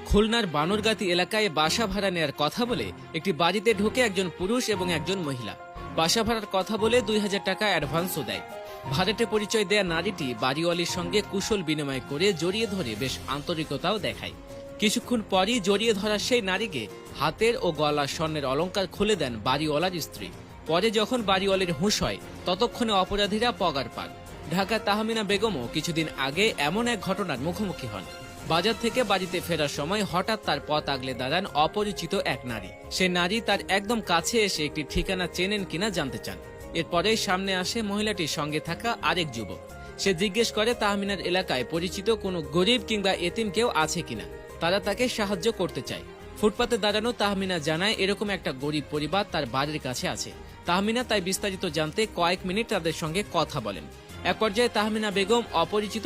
খুলনার বানরগাতি এলাকায় বাসা ভাড়া নেয়ার কথা বলে একটি বাড়িতে ঢুকে একজন পুরুষ এবং একজন মহিলা বাসা ভাড়ার কথা বলে 2000 টাকা অ্যাডভান্সও দেয়। ভাড়াটে পরিচয় দেয়া নারীটি বাড়িওয়ালির সঙ্গে কুশল বিনিময় করে জড়িয়ে ধরে বেশ আন্তরিকতাও দেখায়। কিছুক্ষণ পরই জড়িয়ে ধরা সেই নারীকে হাতের ও গলার স্বর্ণের অলংকার খুলে দেন বাড়িওয়ালার স্ত্রী। পরে যখন বাড়িওয়ালির হুঁশ হয় ততক্ষণে অপরাধীরা পগার পান। ঢাকার তাহমিনা বেগমও কিছুদিন আগে এমন এক ঘটনার মুখোমুখি হন। বাজার থেকে বাড়িতে ফেরার সময় হঠাৎ তার পথ আগলে দাঁড়ান অপরিচিত এক নারী। সে নারী তার একদম কাছে এসে একটি ঠিকানা চেনেন কিনা জানতে চান। এরপরে সামনে আসে মহিলাটির সঙ্গে থাকা আরেক যুবক। সে জিজ্ঞেস করে তাহমিনার এলাকায় পরিচিত কোনো গরিব কিংবা এতিম কেউ আছে কিনা, তারা তাকে সাহায্য করতে চায়। ফুটপাতে দাঁড়ানো তাহমিনা জানায় এরকম একটা গরিব পরিবার তার বাড়ির কাছে আছে। তাহমিনা তাই বিস্তারিত জানতে কয়েক মিনিট তাদের সঙ্গে কথা বলেন। এক পর্যায়ে তাহমিনা বেগম অপরিচিত